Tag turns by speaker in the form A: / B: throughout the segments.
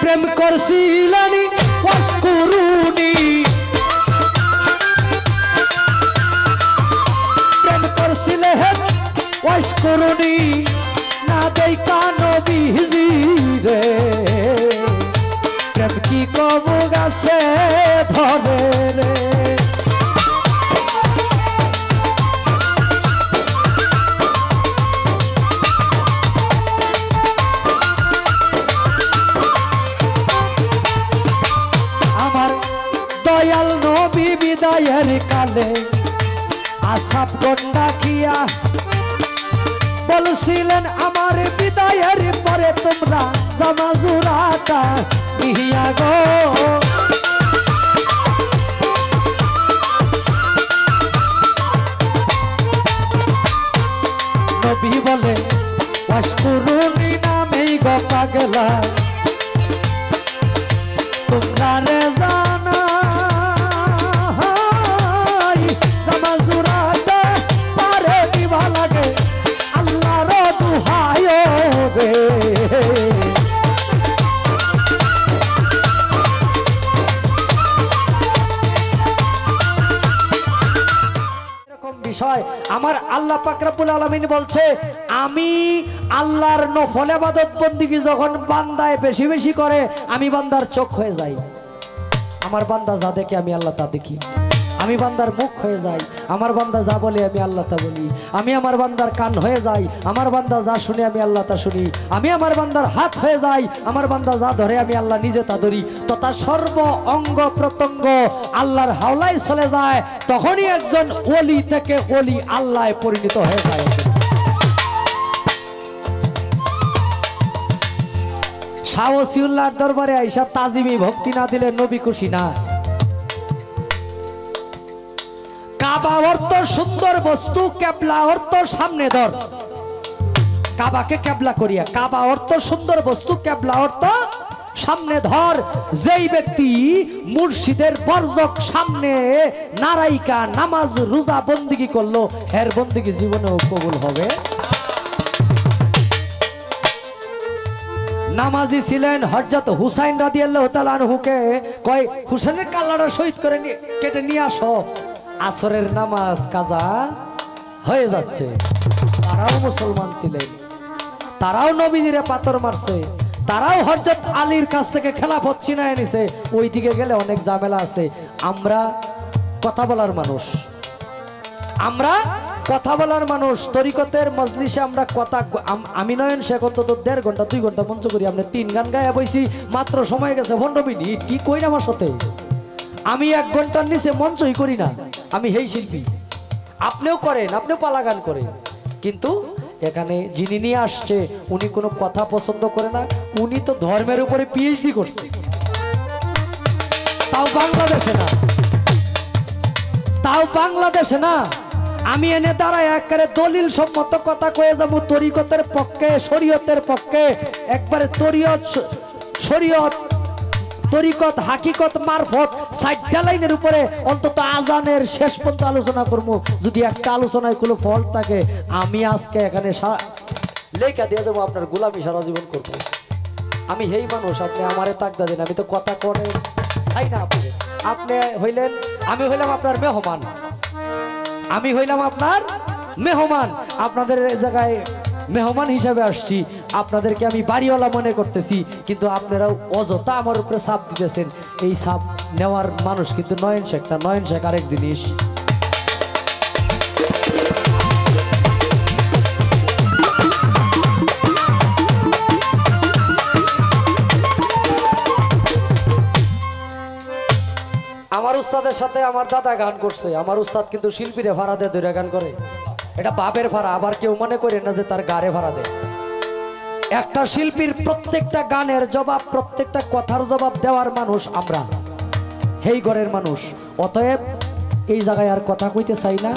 A: প্রেম করছিলেন ওয়াসকুরুনি প্রেম করছিলেন ওয়াসকুরুনি না দেখা নবীজি রে প্রেম কি কবু গাছে ধরে রে দয়াল নবী বিদায়ের কালে আসাব গন্ডা খিয়া বলছিলেন আমার বিদায়ের পরে তোমরা জামাজুরাটা নিয়া গো নবী বলে ওয়াসকুরুনি নামেই গো পাগলা তোমরা রে জানা জামাজুরাটা পারে দিবা লাগে আল্লাহর দুহাই রে বিষয় আমার আল্লাহ পাক রব্বুল আলামিন বলছে আমি আল্লাহর নফল ইবাদত বন্দেগী যখন বান্দায় বেশি বেশি করে আমি বান্দার চোখ হয়ে যাই আমার বান্দা যা দেখে আমি আল্লাহ তা দেখি আমি বান্দার মুখ হয়ে যাই আমার বান্দা যা বলে আমি আল্লাহ তা বলি আমি আমার বান্দার কান হয়ে যাই আমার বান্দা যা শুনে আমি আল্লাহ তা শুনি আমি আমার বান্দার হাত হয়ে যাই আমার বান্দা যা ধরে আমি আল্লাহ নিজে তা ধরি তো তার সর্ব অঙ্গ প্রত্যঙ্গ আল্লাহর হাওলায় চলে যায় তখনই একজন ওলি থেকে ওলি আল্লাহে পরিণত হয়ে যায় শাহ ওসিউল্লাহর দরবারে আইসা তাজিমি ভক্তি না দিলে নবী খুশি না কাবা অর্থ সুন্দর বস্তু কেবলা অর্থ সামনে ধর কাবাকে কেবলা করিয়া কাবা অর্থ সুন্দর বস্তু কেবলা অর্থ সামনে ধর যেই ব্যক্তি মুর্শিদের বর্জক সামনে নারাইকা নামাজ রোজা বন্দেগী করলো এর বন্দেগী জীবনেও কবুল হবে নামাজি ছিলেন হযরত হুসাইন রাদিয়াল্লাহু তাআলা আনহুকে কয় হুসাইনের কাল্লাটা শহীদ করে কেটে নিয়ে আসো আসরের নামাজ কাজা হয়ে যাচ্ছে তারাও মুসলমান ছিলেন তারাও নবীজিরে পাথর মারছে তারাও হযরত আলীর কাছ থেকে খেলাফত ছিনায় নিছে ওইদিকে গেলে অনেক ঝামেলা আছে আমরা কথা বলার মানুষ তরিকতের মজলিসে আমরা কথা আমি নয়ন শেখ অন্তত 1.5 ঘন্টা 2 ঘন্টা মঞ্চ করি আমরা 3 গান গায়া বইছি মাত্র সময় গেছে 15 মিনিট কি কই না আমার সাথে আমি 1 ঘন্টার নিচে মঞ্চই করি না আমি হেই শিল্পী আপনিও করেন আপনিও পালা গান করেন কিন্তু এখানে যিনি নিয়ে আসছে উনি কোনো কথা পছন্দ করে না উনি তো ধর্মের উপরে পিএইচডি করছে তাও বাংলাদেশে না আমি এনে দাঁড়ায় একবারে দলিল সম্মত কথা কয়ে যাবো তরিকতের পক্ষে শরীয়তের পক্ষে একবারে শরীয়ত তরিকত হাকিকত মারফত 60টা লাইনের উপরে অন্তত আজানের শেষ পর্যন্ত আলোচনা করবো যদি একটা আলোচনায় কোনো ফল থাকে আমি আজকে এখানে লেখা দিয়ে দেবো আপনার গোলামি সারা জীবন করবো আমি হেই মানুষ আপনি আমারে তাকদা দেন আমি তো কথা করে চাই না আপনি হইলেন আমি হইলাম আপনার মেহমান আপনাদের জায়গায় মেহমান হিসাবে আসছি আপনাদেরকে আমি বাড়িওয়ালা মনে করতেছি কিন্তু আপনারাও অযথা আমার উপরে চাপ দিতেছেন এই চাপ নেওয়ার মানুষ কিন্তু নয়ন শেখ না নয়ন শেখ আরেক জিনিস আমার উস্তাদের সাথে আমার দাদা গান করছে আমার উস্তাদ কিন্তু শিল্পীরে ভাড়া দিয়ে ধরে গান করে এটা বাপের ভাড়া আবার কেউ মনে করে না যে তার গাড়ে ভাড়া দেয় একটা শিল্পীর প্রত্যেকটা গানের জবাব প্রত্যেকটা কথার জবাব দেওয়ার মানুষ আমরা হেই ঘরের মানুষ অতএব এই জায়গায় আর কথা কইতে চাই না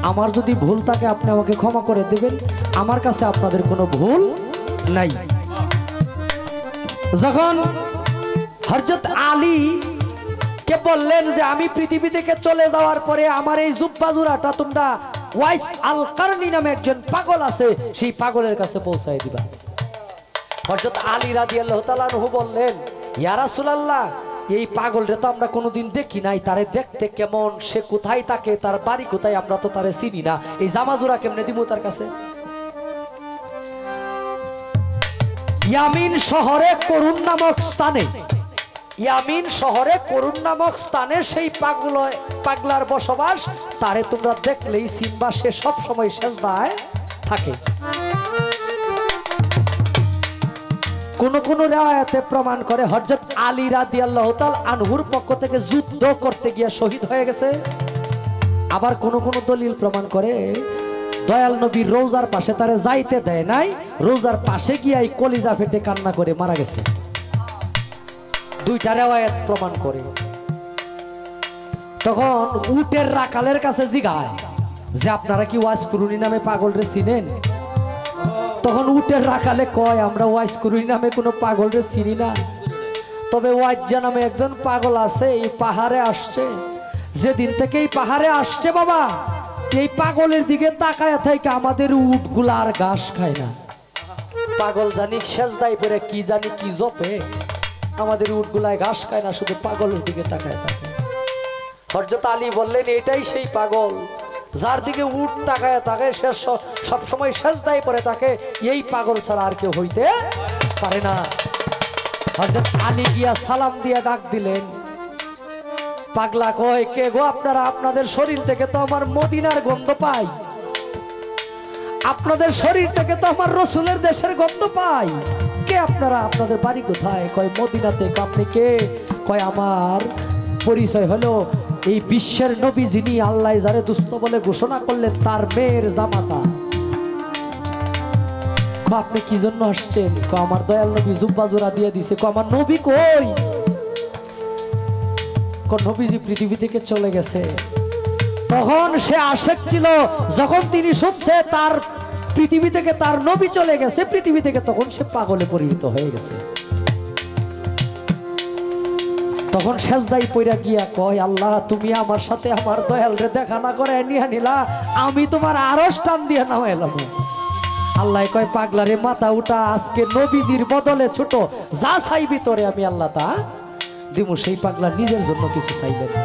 A: আমার যদি ভুল থাকে আপনি আমাকে ক্ষমা করে দেবেন আমার কাছে আপনাদের কোনো ভুল নাই যখন হযরত আলী কে বললেন যে আমি পৃথিবী থেকে চলে যাওয়ার পরে আমার এই জুব্বা জোড়াটা তোমরা ওয়াইস আল কারনি নামে একজন পাগল আছে সেই পাগলের কাছে পৌঁছায় দিবা হযরত আলী রাদিয়াল্লাহু তাআলা আনহু বললেন, ইয়া রাসূলুল্লাহ, এই পাগলরে তো আমরা কোনোদিন দেখি নাই, তারে দেখতে কেমন, সে কোথায় থাকে, তার বাড়ি কোথায়, আমরা তো তারে চিনি না, এই জামাজুরা কেমনে দিব তার কাছে? ইয়ামিন শহরে করুন নামক স্থানে, ইয়ামিন শহরে করুন নামক স্থানে সেই পাগলার বসবাস। তারে তোমরা দেখলেই চিনবা, সে সব সময় সেজদায় থাকে। কোন কোন রিওয়ায়াতে প্রমাণ করে হযরত আলী রাদিয়াল্লাহু তাআলা আনহুর পক্ষ থেকে যুদ্ধ করতে গিয়ে শহীদ হয়ে গেছে। আবার কোন কোন দলিল প্রমাণ করে দয়াল নবীর রওজার পাশে তারে যাইতে দেয় নাই, রওজার পাশে গিয়ে কলিজা ফেটে কান্না করে মারা গেছে। দুইটা রিওয়ায়াত প্রমাণ করে। তখন উটের রাখালের কাছে জিগায় যে আপনারা কি ওয়াজ কুরুনি নামে পাগলরে চিনেন? তখন উটের রাখালে কয়, আমরা ওয়াজ কুরুনি নামে কোনো পাগলরে চিনি না, তবে ওয়াজ্জা নামে একজন পাগল আছে, এই পাহাড়ে আসছে। যেদিন থেকে এই পাহাড়ে আসছে বাবা, এই পাগলের দিকে তাকায় থেকে আমাদের উটগুলা আর ঘাস খায় না। পাগল জানি সেজদায় পড়ে কি জানি কি জপে, আমাদের উটগুলায় ঘাস খায় না, শুধু পাগলের দিকে তাকায় থাকে। হযরত আলী বললেন, এটাই সেই পাগল যার দিকে উট তাকায় থাকে, সে সবসময় সেজদায় পড়ে থাকে, এই পাগল ছাড়া আর কেউ হইতে পারে না। হযরত আলী গিয়া সালাম দিয়া ডাক দিলেন। পাগলা কয়, কে গো আপনারা? আপনাদের শরীর থেকে তো আমার মদিনার গন্ধ পাই, আপনাদের শরীর থেকে তো আমার রসুলের দেশের গন্ধ পাই। কে আপনারা? আপনাদের বাড়ি কোথায়? কয় মদিনাতে। আপনি কে? কয় আমার পরিচয় হলো এই বিশ্বের নবী, যিনি আল্লাহ যারে দুস্থ বলে ঘোষণা করলেন, তার মেয়ের জামাতা। আপনি কি জন্য আসছেন? আমার দয়াল নবী জুব্বা জোড়া দিয়ে দিছে। আমার নবী কই? নবীজি পৃথিবী থেকে চলে গেছে। তখন সে আশেক ছিল, যখন তিনি শুনছে তার পৃথিবী থেকে তার নবী চলে গেছে পৃথিবী থেকে, তখন সে পাগলে পরিণত হয়ে গেছে। তখন সেজদায় পইরা গিয়া কয়, আল্লাহ তুমি আমার সাথে আমার দয়াল রে দেখা না করে নিয়া নিলা, আমি তোমার আরশ টান দিয়ে নামাইলাম। আল্লাহ কয়, পাগলারে মাথা উঠা, আজকে নবীজির বদলে ছোট যা চাইবি তোরে আমি আল্লাহ তা দিব। সেই পাগলা নিজের জন্য কিছু চাইলেন না,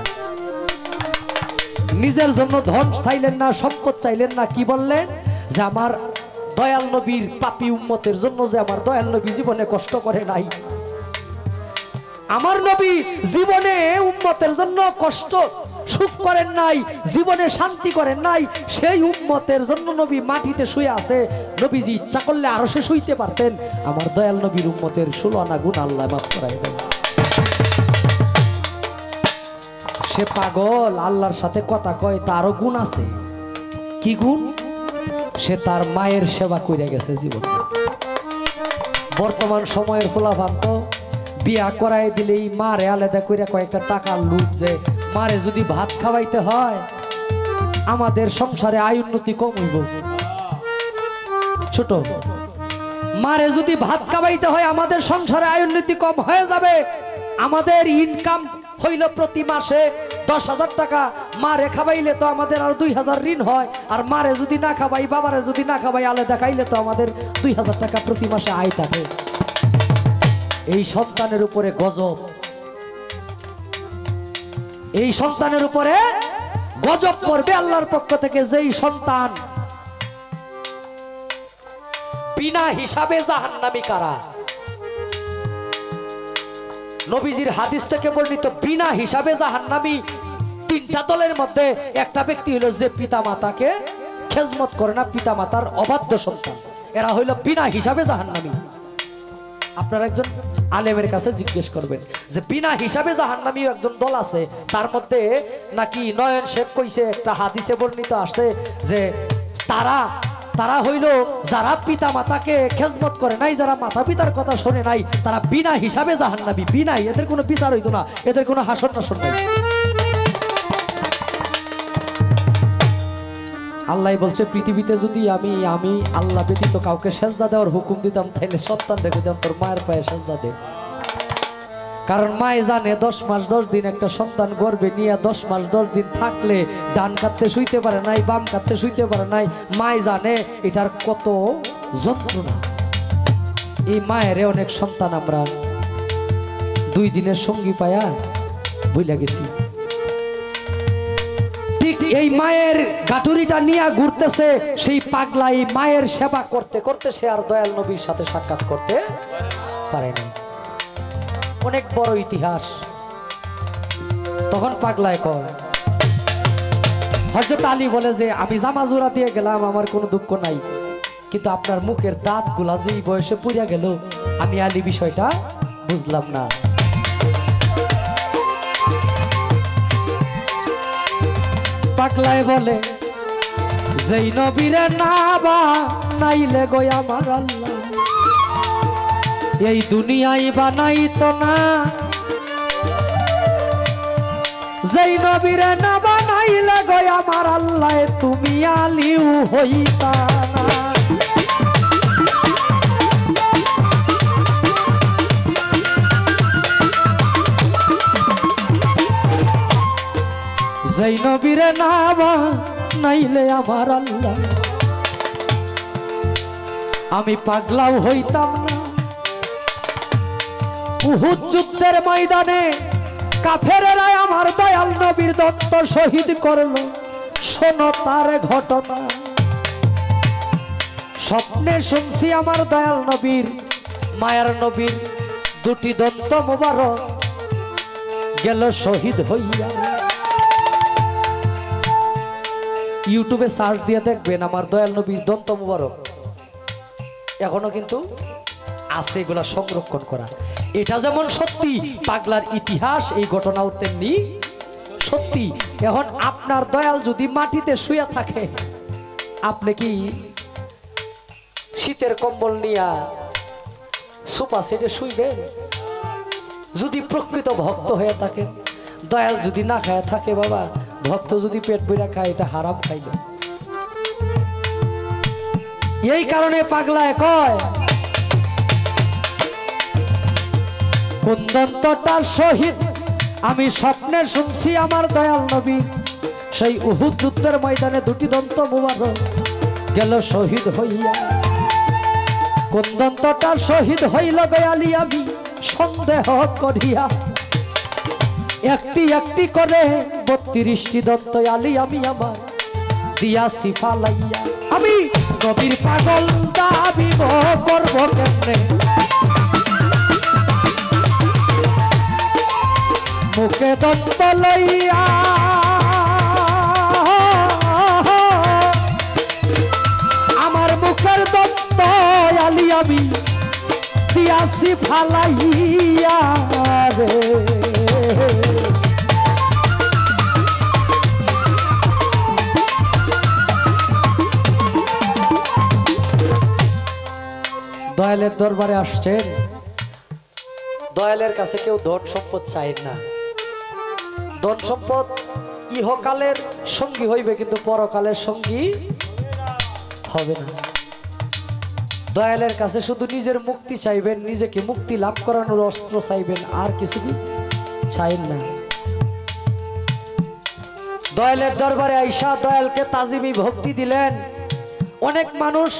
A: নিজের জন্য ধন চাইলেন না, সম্পদ চাইলেন না। কি বললেন? যে আমার দয়াল নবীর পাপী উম্মতের জন্য যে আমার দয়াল নবী জীবনে কষ্ট করে নাই, আমার নবী জীবনে উম্মতের জন্য কষ্ট সুখ করেন নাই, জীবনে শান্তি করেন নাই, সেই উম্মতের জন্য নবী মাটিতে শুয়ে আছে। নবীজি ইচ্ছা করলে আরো সে শুইতে পারতেন। আমার দয়াল নবীর উম্মতের 16 আনা গুণ আল্লাহ মাফ করাই দেন। সে পাগল আল্লাহর সাথে কথা কয়, তারও গুণ আছে। কি গুণ? সে তার মায়ের সেবা করে গেছে জীবনে। বর্তমান সময়ের ফলাফান্ত বিয়া করাই দিলেই মারে আলাদা করে কয়েকটা টাকার লুট, যে মারে যদি ভাত খাওয়াইতে হয় আমাদের সংসারে আয় উন্নতি কম হইব। ছোট মারে যদি ভাত খাওয়াইতে হয় আমাদের সংসারে আয় উন্নতি কম হয়ে যাবে। আমাদের ইনকাম হইল প্রতি মাসে 10,000 টাকা, মারে খাবাইলে তো আমাদের আর 2,000 ঋণ হয়। আর মারে যদি না খাবাই, বাবারে যদি না খাবাই, আলাদা খাইলে তো আমাদের 2,000 টাকা প্রতি মাসে আয় থাকে। এই সন্তানের উপরে গজব, এই সন্তানের উপরে গজব পড়বে আল্লাহর পক্ষ থেকে। যেই সন্তান বিনা হিসাবে জাহান্নামী কারা? নবীজির হাদিস থেকে বর্ণিত বিনা হিসাবে জাহান্নামী 3টা দলের মধ্যে একটা ব্যক্তি হলো যে পিতা মাতাকে খেজমত করে না, পিতা মাতার অবাধ্য সন্তান, এরা হইল বিনা হিসাবে জাহান্নামী। আপনারা একজন আলেমের কাছে জিজ্ঞেস করবেন যে বিনা হিসাবে জাহান্নামী একজন দল আছে, তার মধ্যে নাকি নয়ন শেখ কইছে, একটা হাদিসে বর্ণিত আসছে যে তারা হইল যারা পিতা মাতাকে খেজমত করে নাই, যারা মাতা পিতার কথা শোনে নাই, তারা বিনা হিসাবে জাহান্নামী। বিনাই, এদের কোনো বিচার হইতো না, এদের কোনো হাসন নাসন নাই। আল্লাহ বলছে, পৃথিবীতে যদি আমি আল্লাহ ব্যতীত কাউকে সেজদা দেওয়ার হুকুম দিতাম, তাইলে সন্তান দেখে দিতাম তোর মায়ের পায়ে সেজদা দে। কারণ মায়ে জানে 10 মাস 10 দিন একটা সন্তান গর্ভে নিয়ে 10 মাস 10 দিন থাকলে ডান কাঁদতে শুইতে পারে নাই, বাম কাঁদতে শুইতে পারে নাই। মায়ে জানে এটার কত যন্ত্রণা। এই মায়ের অনেক সন্তান আমরা 2 দিনের সঙ্গী পায়া ভুলে গেছি। ঠিক এই মায়ের গাঠুরিটা নিয়ে ঘুরতেছে সেই পাগলা এই মায়ের সেবা করতে করতে সে আর দয়াল নবীর সাথে সাক্ষাৎ করতে পারেনি। অনেক বড় ইতিহাস। তখন পাগলায় কয়, হযরত আলী বলে যে আমি জামা জোড়া দিয়ে গেলাম, আমার কোনো দুঃখ নাই, কিন্তু আপনার মুখের দাঁত গুলা যে বয়সে পুড়িয়া গেল, আমি আলী বিষয়টা বুঝলাম না। পাগলায় বলে যেই নবীরে না বা নাইলে গো আমার আল্লাহ এই দুনিয়ায় বানাইতো না, যেই নবীরে না বানাইলে গো আমার আল্লাহ তুমি আলিও হইতা না। যেই নবীরে না বানাইলে আমার আল্লাহ আমি পাগলাও হইতাম না। উহুদ যুদ্ধের ময়দানে কাফেরেরা আমার দয়াল নবীর দত্ত শহীদ করলো, শোনো তার ঘটনা। স্বপ্নে শুনছি আমার দয়াল নবীর মায়ার নবীর 2টি দন্ত মোবারক গেল শহীদ হইয়া। ইউটিউবে সার্চ দিয়ে দেখবেন আমার দয়াল নবীর দন্ত মোবারক এখনো কিন্তু আছে, এগুলা সংরক্ষণ করা। এটা যেমন সত্যি, পাগলার ইতিহাস এই ঘটনাও তেমনি সত্যি। এখন আপনার দয়াল যদি মাটিতে শুয়ে থাকে, আপনি কি শীতের কম্বল নিয়া সোফা সেটে শুইবেন? যদি প্রকৃত ভক্ত হয়ে থাকে, দয়াল যদি না খায় থাকে, বাবা ভক্ত যদি পেট বইরা খায়, এটা হারাম খাইল। এই কারণে পাগলায় কয় কোন দন্তটার শহীদ আমি স্বপ্নে শুনছি আমার দয়াল নবী সেই উহুদ যুদ্ধের ময়দানে 2টি দন্ত মোবারক গেল শহীদ হইয়া। কোন দন্তটার শহীদ হইল গয়ালি আমি সন্দেহ করিয়া, একটি একটি করে 32টি দন্ত আলী আমি আমার দিয়াছি ফালাইয়া। আমি নবীর পাগল দাবি করব কেমনে, মুখে দন্ত লইয়া আমার মুখের দন্ত আলী আমি দিয়াছি ফালাইয়া রে। দয়ালের দরবারে আসছেন, দয়ালের কাছে কেউ ধন সম্পদ চায় না। ধন সম্পদ ইহকালের সঙ্গী হইবে, কিন্তু পরকালের সঙ্গী হবে না। দয়ালের কাছে শুধু নিজের মুক্তি চাইবেন, নিজেকে মুক্তি লাভ করানোর অস্ত্র চাইবেন, আর কিছু কি চাইন না। দয়ালের দরবারে আইসা দয়ালকে তাজিমি ভক্তি দিলেন। অনেক মানুষ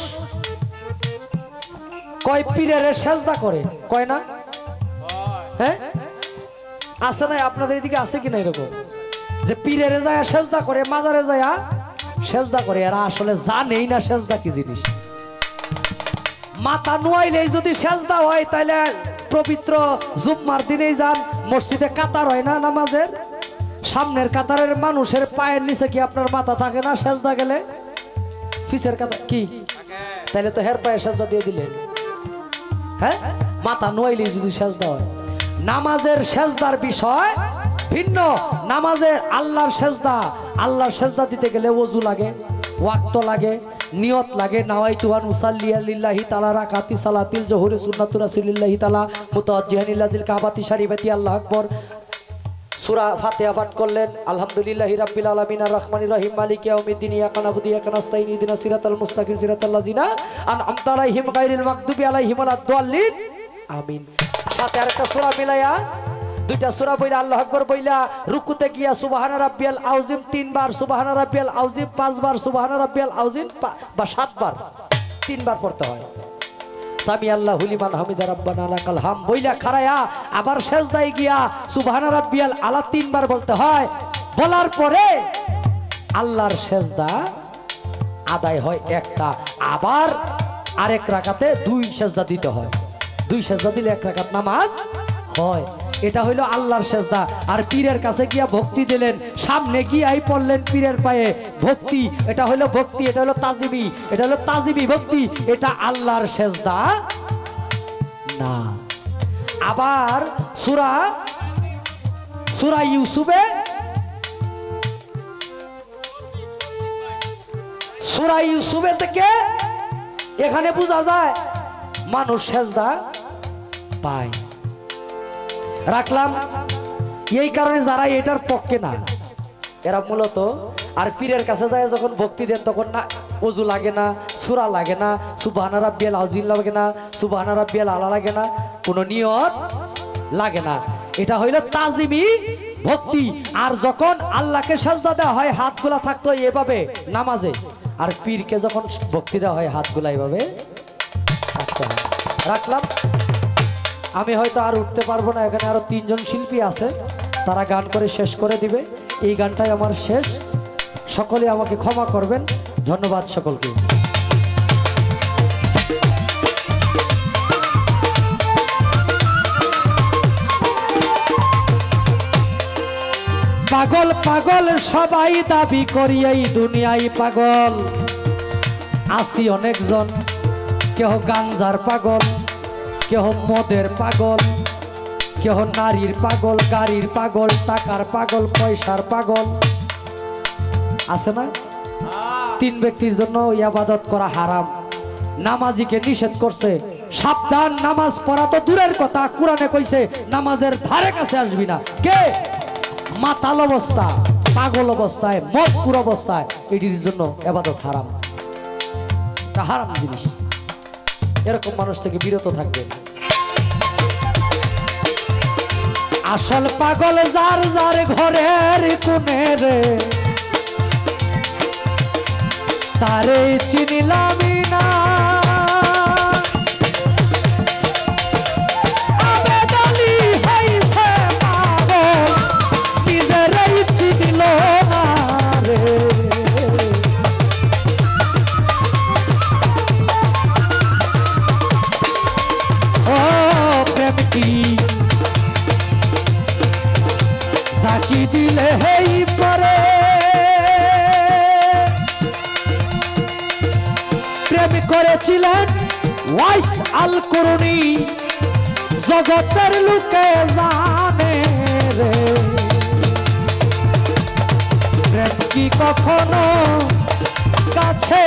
A: কয় পীরের সেজদা করে, কয় না? হ্যাঁ আছে না? আপনাদের এদিকে আছে কিনা এরকম যে পীরের যায় সেজদা করে, মাজারে যায় সেজদা করে? এরা আসলে জানেই না সেজদা কি জিনিস। মাথা নুয়াইলেই যদি সেজদা হয়, তাহলে পবিত্র জুম্মার দিনেই যান, মসজিদে কাতার হয় না নামাজের, সামনের কাতারের মানুষের পায়ের নিচে কি আপনার মাথা থাকে না? সেজদা গেলে পিছের কাতার কি, তাহলে তো হের পায়ে সেজদা দিয়ে দিলেন। হ্যাঁ, মাথা নুয়াইলেই যদি সেজদা হয়। নামাজের সেজদার বিষয় ভিন্ন। নামাজের আল্লাহর সেজদা, আল্লাহর সেজদা দিতে গেলে ওযু লাগে, ওয়াক্ত লাগে, নিয়ত লাগে। নাওয়াইতু আন উসাল্লিয়া লিল্লাহি তাআলা রাকাতি সালাতিল জোহরি সুন্নাতু রাসূলিল্লাহি তাআলা মুতাওয়াজ্জিহান ইলাল কাবাতি শরীফাতি আল্লাহু আকবার। সূরা ফাতিহা পাঠ করলেন, আলহামদুলিল্লাহি রাব্বিল আলামিন আর রহমানির রহিম মালিকি ইয়াউমিদ্দিন ইয়াকা নাবুদু ওয়া ইয়াকা নাস্তাইন ইহদিনাস সিরাতাল মুস্তাকিম সিরাতাল লাযিনা আন'আমতা আলাইহিম গায়রিল মাগদুবি আলাইহিম ওয়ালাদ-দাল্লিন আমিন। সাথে আরেকটা সূরা মিলাইয়া 2টা সূরা বইলা আল্লাহু আকবার বইলা রুকুতে গিয়া সুবহানা রাব্বিয়াল আযীম 3 বার, সুবহানা রাব্বিয়াল আযীম 5 বার, সুবহানা রাব্বিয়াল আযীম বা 7 বার 3 বার পড়তে হয়। সামি আল্লাহু লিমান হামিদা রাব্বানা লাকাল হাম বইলা খারায়া আবার সেজদায় গিয়া সুবহান রাব্বিয়াল আলা 3 বার বলতে হয়। বলার পরে আল্লাহর সেজদা আদায় হয় একটা, আবার আরেক রাকাতে 2 সেজদা দিতে হয়। 2 সেজদা দিলে 1 রাকাত নামাজ হয়। এটা হইল আল্লাহর সেজদা। আর পীরের কাছে গিয়া ভক্তি দিলেন, সামনে গিয়াই পড়লেন পীরের পায়ে ভক্তি, এটা হইল ভক্তি, এটা হলো তাজিমি, এটা হলো তাজিমি ভক্তি, এটা আল্লাহর সেজদা না। আবার সূরা ইউসুফে থেকে এখানে বোঝা যায় মানুষ সেজদা পায়। রাখলাম এই কারণে যারা এটার পক্ষে না, এরা মূলত আর পীরের কাছে যায় যখন ভক্তি দেন তখন না ওযু লাগে না, সূরা লাগে না, সুবহান রাব্বিয়াল আযীম লাগে না, সুবহান রাব্বিয়াল আলা লাগে না, কোনো নিয়ত লাগে না। এটা হইল তাজিমি ভক্তি। আর যখন আল্লাহকে সাজদা দেওয়া হয় হাতগুলা থাকতো এভাবে নামাজে, আর পীরকে যখন ভক্তি দেওয়া হয় হাতগুলা এইভাবে থাকতে হয়। রাখলাম। আমি হয়তো আর উঠতে পারবো না, এখানে আরো 3 জন শিল্পী আছে, তারা গান করে শেষ করে দিবে। এই গানটাই আমার শেষ, সকলে আমাকে ক্ষমা করবেন। ধন্যবাদ সকলকে। পাগল পাগল সবাই দাবি করি এই দুনিয়ায় পাগল, আসি অনেকজন, কেহ গাঞ্জার পাগল, কেহ মদের পাগল, কেহ নারীর পাগল, গাড়ির পাগল, টাকার পাগল, পয়সার পাগল আছে না? 3 ব্যক্তির জন্য ইবাদত করা হারাম। নামাজিকে নিষেধ করছে, সাবধান, নামাজ পড়া তো দূরের কথা, কোরআনে কইছে নামাজের ধারে কাছে আসবি না। কে? মাতাল অবস্থা, পাগল অবস্থায়, মদকুর অবস্থায়, এটির জন্য ইবাদত হারাম। এটা হারাম জিনিস, এরকম মানুষ থেকে বিরত থাকবে। আসল পাগল যার যার ঘরের কোণে রে, তারে চিনিলাম না। আবেদালি হইছে পাগল, নিজেরই চিনিল না রে। ও প্রেম কি সাকি দিলে হেই পরে, প্রেম করেছিলেন ওয়াইস আল কুরুনি, জগতের লোকে জানে রে। প্রেম কি কখনো কাছে